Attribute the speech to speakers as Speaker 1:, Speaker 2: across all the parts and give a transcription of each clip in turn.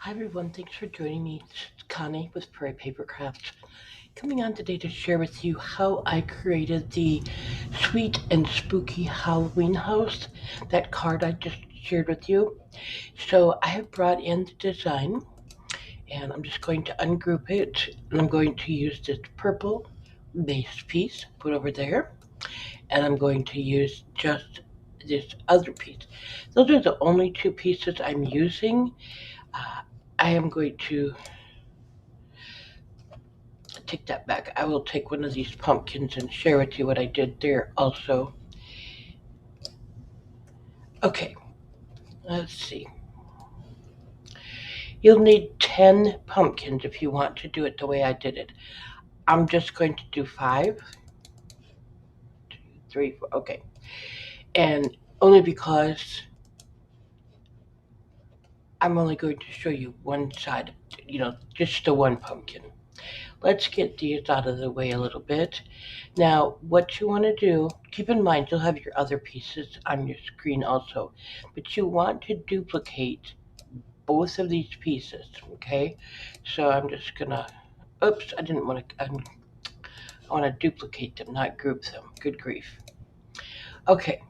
Speaker 1: Hi everyone, thanks for joining me. This is Connie with Prairie Paper Crafts. Coming on today to share with you how I created the sweet and spooky Halloween house, that card I just shared with you. So I have brought in the design and I'm just going to ungroup it and I'm going to use this purple base piece, put over there, and I'm going to use just this other piece. Those are the only two pieces I'm using. Uh, I am going to take that back. I will take one of these pumpkins and share with you what I did there also. Okay, let's see. You'll need 10 pumpkins if you want to do it the way I did it. I'm just going to do 5, 2, 3, 4. Okay. And only because I'm only going to show you one side, just the one pumpkin. Let's get these out of the way a little bit. Now, what you want to do, keep in mind you'll have your other pieces on your screen also, but you want to duplicate both of these pieces, okay? So I'm just gonna, oops, I didn't want to, I want to duplicate them, not group them. Good grief. Okay,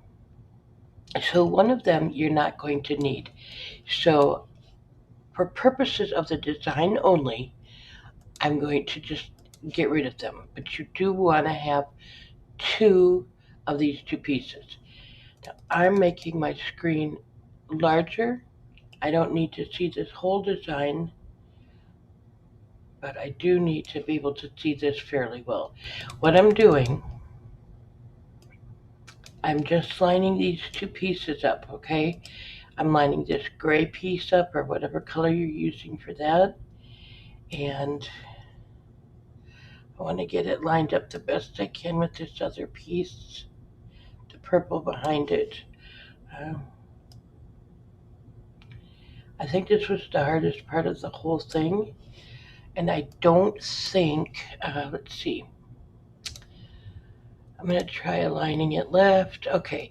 Speaker 1: so one of them you're not going to need. So for purposes of the design only, I'm going to just get rid of them, but you do want to have two of these two pieces. Now, I'm making my screen larger. I don't need to see this whole design, but I do need to be able to see this fairly well. What I'm doing, I'm just lining these two pieces up, okay? I'm lining this gray piece up or whatever color you're using for that, and I want to get it lined up the best I can with this other piece, the purple behind it. Um, I think this was the hardest part of the whole thing, and I don't think, let's see, I'm going to try aligning it left. Okay.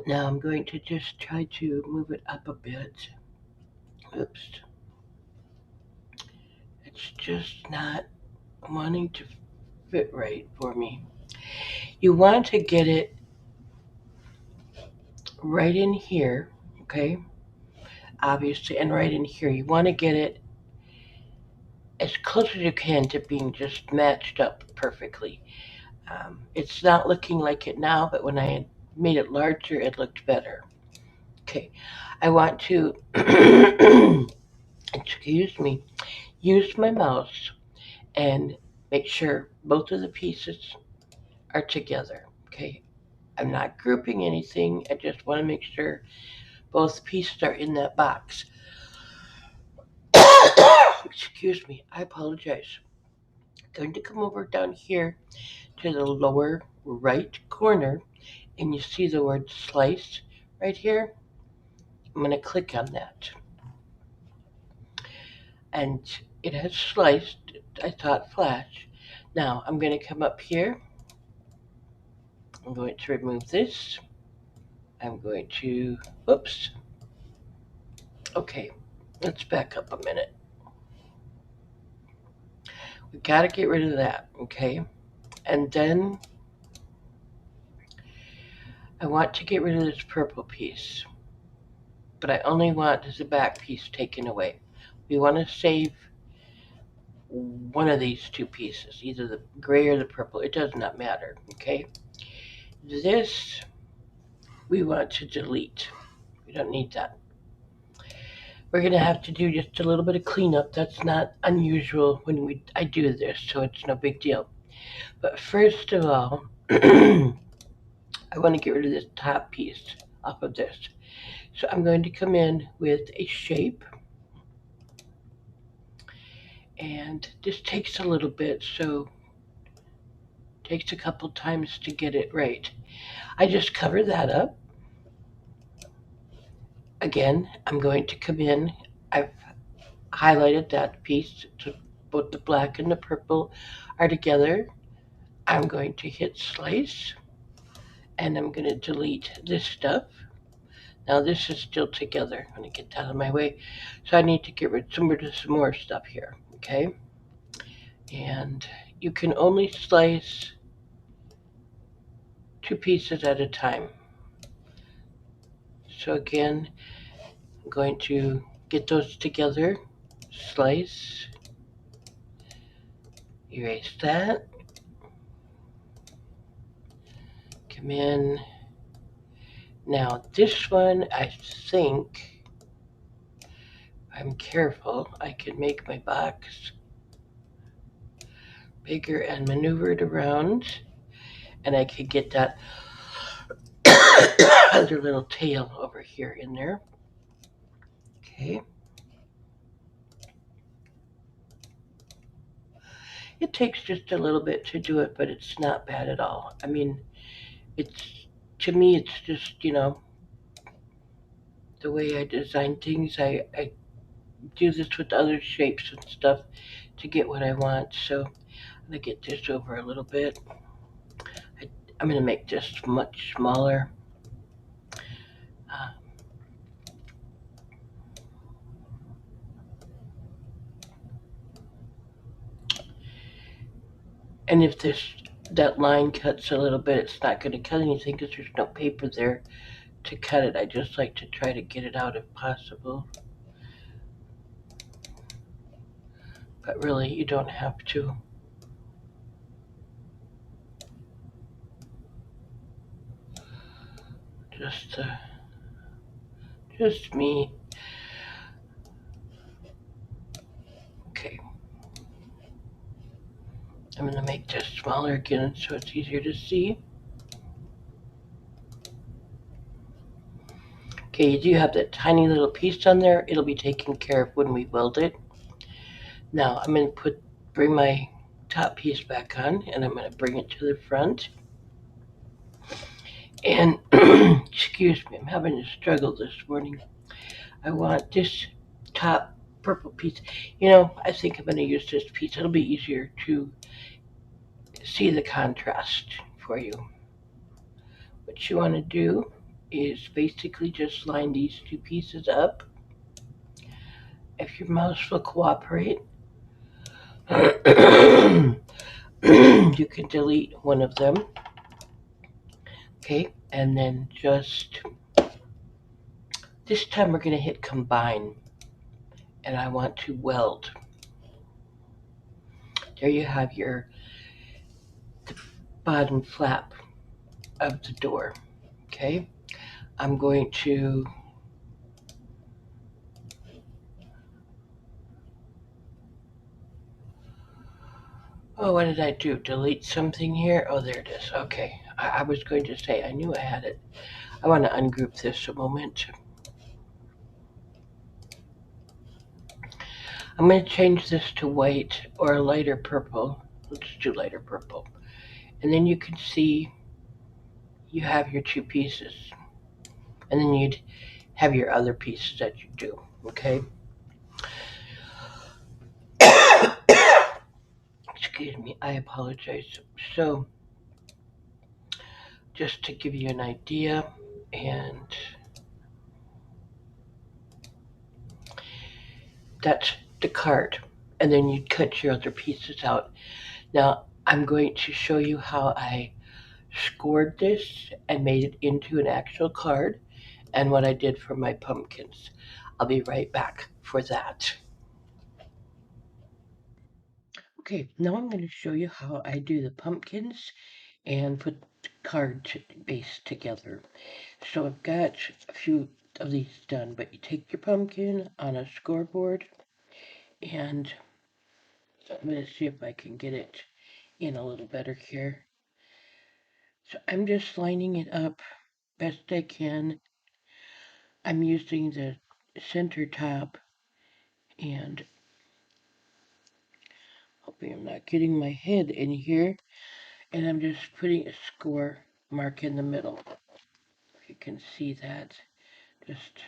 Speaker 1: Now I'm going to just try to move it up a bit. Oops. It's just not wanting to fit right for me. You want to get it right in here, okay? Obviously, and right in here. You want to get it as close as you can to being just matched up perfectly. It's not looking like it now, but when I made it larger, it looked better. Okay, I want to, excuse me, use my mouse and make sure both of the pieces are together. Okay, I'm not grouping anything. I just want to make sure both pieces are in that box. Excuse me, I apologize. I'm going to come over down here to the lower right corner and you see the word slice right here. I'm going to click on that and it has sliced. I thought flash. Now I'm going to come up here. I'm going to remove this. I'm going to, oops. Okay, let's back up a minute. We got to get rid of that, okay? And then I want to get rid of this purple piece, but I only want the back piece taken away. We want to save one of these two pieces, either the gray or the purple. It does not matter, okay? This we want to delete. We don't need that. We're going to have to do just a little bit of cleanup. That's not unusual when I do this, so it's no big deal. But first of all, I want to get rid of this top piece off of this. So I'm going to come in with a shape, and this takes a little bit, so it takes a couple times to get it right. I just cover that up. Again, I'm going to come in. I've highlighted that piece so both the black and the purple are together. I'm going to hit slice and I'm going to delete this stuff. Now this is still together. I'm going to get that out of my way. So I need to get rid of some more stuff here. Okay. And you can only slice 2 pieces at a time. So again, I'm going to get those together, slice, erase that, come in. Now this one, I think, if I'm careful, I can make my box bigger and maneuver it around, and I can get that other little tail over here in there. Okay. It takes just a little bit to do it, but it's not bad at all. I mean, it's to me, it's just the way I design things. I do this with other shapes and stuff to get what I want. So I'm gonna get this over a little bit. I'm gonna make this much smaller. Uh, and if that line cuts a little bit, it's not gonna cut anything because there's no paper there to cut it. I just like to try to get it out if possible. But really, you don't have to. Just, uh, just me. Okay. I'm going to make this smaller again so it's easier to see. Okay, you do have that tiny little piece on there. It'll be taken care of when we weld it. Now I'm going to bring my top piece back on, and I'm going to bring it to the front. And excuse me, I'm having a struggle this morning. I want this top purple piece. I think I'm going to use this piece. It'll be easier to see the contrast for you. What you want to do is basically just line these 2 pieces up. If your mouse will cooperate, you can delete one of them. Okay, and then just this time we're going to hit combine, and I want to weld. There you have the bottom flap of the door. Okay, I'm going to what did I do? Delete something here? Oh, there it is. Okay, I was going to say I knew I had it. I want to ungroup this a moment. I'm going to change this to white or a lighter purple. Let's do lighter purple. And then you can see you have your 2 pieces. And then you'd have your other pieces that you do. Okay? Excuse me, I apologize. So, just to give you an idea, and that's the card. And then you'd cut your other pieces out. Now, I'm going to show you how I scored this and made it into an actual card, and what I did for my pumpkins. I'll be right back for that. Okay, now I'm going to show you how I do the pumpkins and put the card base together. So I've got a few of these done, but you take your pumpkin on a scoreboard, and I'm going to see if I can get it in a little better here. So I'm just lining it up best I can. I'm using the center top, and hoping I'm not getting my head in here, and I'm just putting a score mark in the middle. If you can see that, just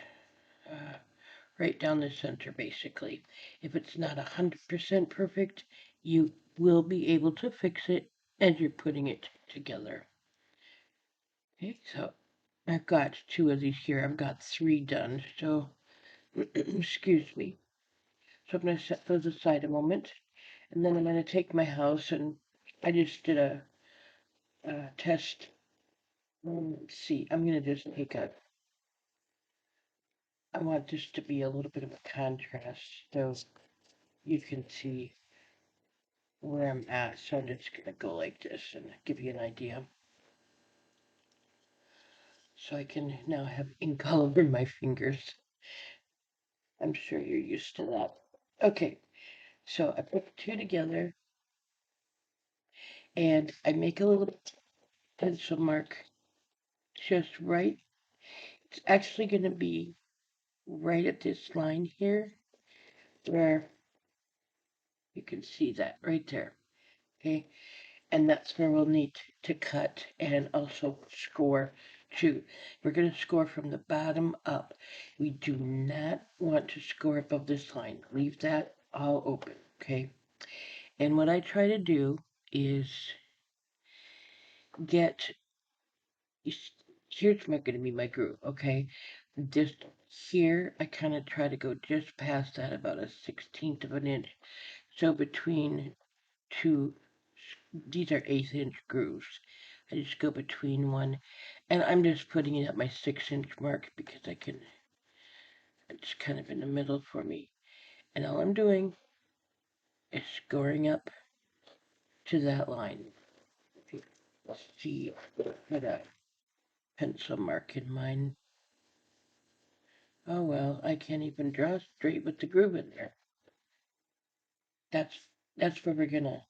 Speaker 1: right down the center basically. If it's not 100% perfect, you will be able to fix it as you're putting it together. Okay, so I've got two of these here. I've got three done. So, excuse me. So I'm going to set those aside a moment. And then I'm going to take my house and I just did a test. Let's see. I'm going to just take a. I want this to be a little bit of a contrast so you can see where I'm at. So I'm just going to go like this and give you an idea. So I can now have ink all over my fingers. I'm sure you're used to that. Okay, so I put the two together and I make a little pencil mark just right. It's actually going to be right at this line here where you can see that right there. Okay, and that's where we'll need to cut and also score too. We're going to score from the bottom up. We do not want to score above this line. Leave that all open, okay? And what I try to do is get, here's going to be my groove, okay? Just here, I kind of try to go just past that, about a 16th of an inch. So between two, these are 1/8 inch grooves. I just go between one, and I'm just putting it at my 6-inch mark because I can, it's kind of in the middle for me. And all I'm doing is scoring up to that line. Let's see, put a pencil mark in mine. Oh well, I can't even draw straight with the groove in there. That's that's what we're gonna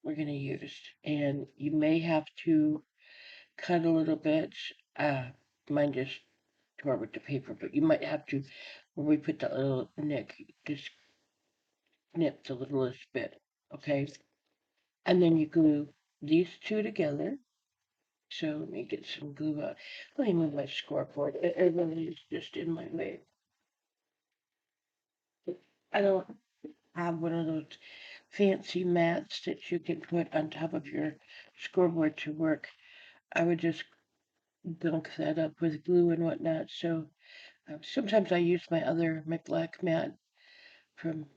Speaker 1: use. And you may have to cut a little bit. Mine just tore with the paper, but you might have to, when we put that little nick, just snip the littlest bit, okay? And then you glue these two together. So let me get some glue out. Let me move my scoreboard. It really is just in my way. I don't have one of those fancy mats that you can put on top of your scoreboard to work. I would just gunk that up with glue and whatnot. So sometimes I use my black mat from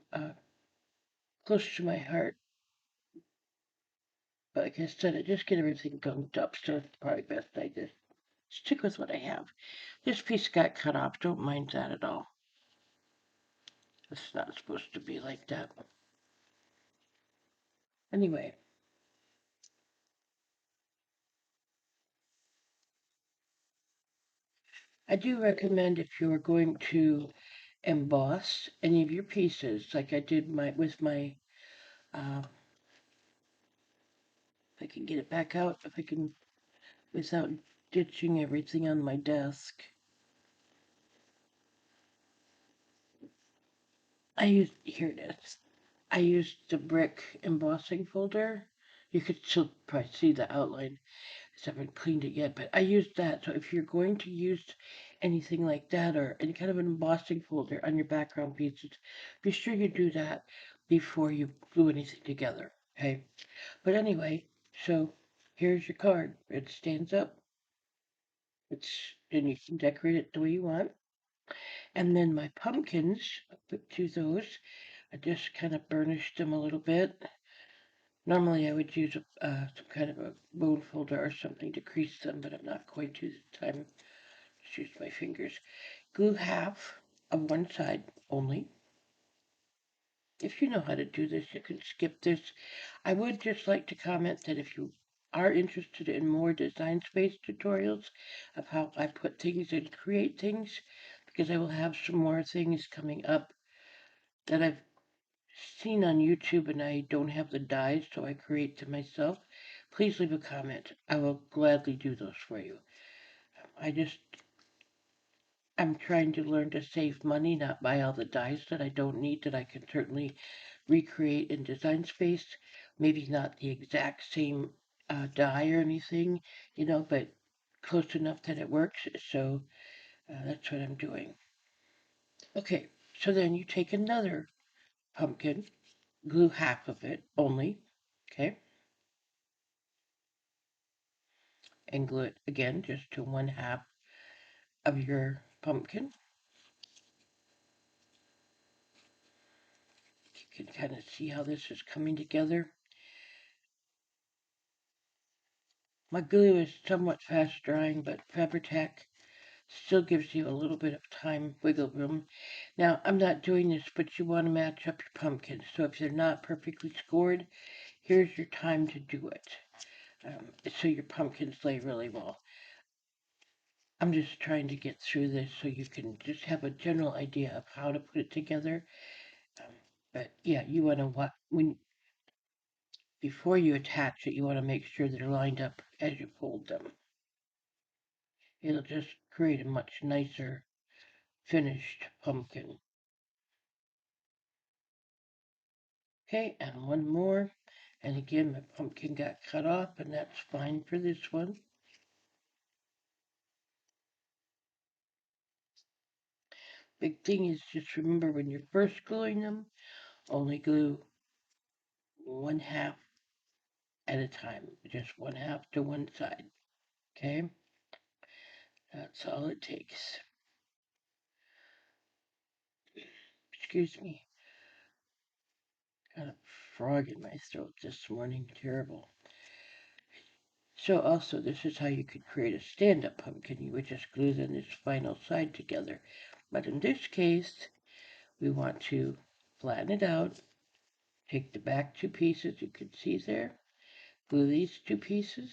Speaker 1: close to my heart. But like I said, I just get everything gunked up, so it's probably best I just stick with what I have. This piece got cut off. Don't mind that at all. It's not supposed to be like that. Anyway, I do recommend if you're going to emboss any of your pieces, like I did with my, if I can get it back out, if I can, without ditching everything on my desk. Here it is. I used the brick embossing folder. You could still probably see the outline. I haven't cleaned it yet, but I used that. So if you're going to use anything like that or any kind of an embossing folder on your background pieces, be sure you do that before you glue anything together. Okay. But anyway, so here's your card. It stands up. And you can decorate it the way you want. And then my pumpkins, I put to those. I just kind of burnished them a little bit. Normally I would use some kind of a bone folder or something to crease them, but I'm not going to this time. Just use my fingers. Glue half of one side only. If you know how to do this, you can skip this. I would just like to comment that if you are interested in more Design Space tutorials of how I put things and create things, because I will have some more things coming up that I've seen on YouTube and I don't have the dies, so I create them myself, please leave a comment. I will gladly do those for you. I'm trying to learn to save money, not buy all the dies that I don't need, that I can certainly recreate in Design Space. Maybe not the exact same die or anything, but close enough that it works. So that's what I'm doing. Okay, so then you take another pumpkin, glue half of it only, okay? and glue it again just to one half of your pumpkin. You can kind of see how this is coming together. My glue is somewhat fast drying, but Fabri-Tac still gives you a little bit of time wiggle room. Now, I'm not doing this, but you want to match up your pumpkins. So if they're not perfectly scored, here's your time to do it. So your pumpkins lay really well. I'm just trying to get through this so you can just have a general idea of how to put it together. But yeah, you want to before you attach it, you want to make sure they're lined up as you fold them. It'll just create a much nicer finished pumpkin. Okay, and one more. And again, my pumpkin got cut off, and that's fine for this one. Big thing is just remember when you're first gluing them, only glue one half at a time, just one half to one side. Okay, that's all it takes. Excuse me, got a frog in my throat this morning, terrible. So also, this is how you could create a stand-up pumpkin. You would just glue then this final side together. But in this case, we want to flatten it out, take the back two pieces you can see there, glue these two pieces,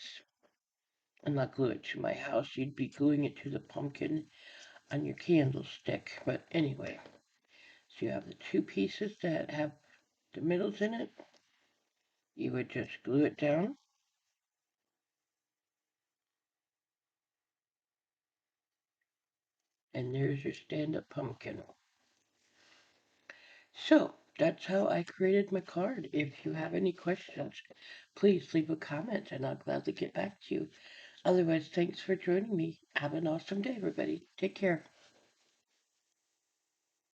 Speaker 1: and not glue it to my house. You'd be gluing it to the pumpkin on your candlestick. But anyway, so you have the two pieces that have the middles in it. You would just glue it down. And there's your stand-up pumpkin. So that's how I created my card. If you have any questions, please leave a comment and I'll gladly get back to you. Otherwise, thanks for joining me. Have an awesome day, everybody. Take care.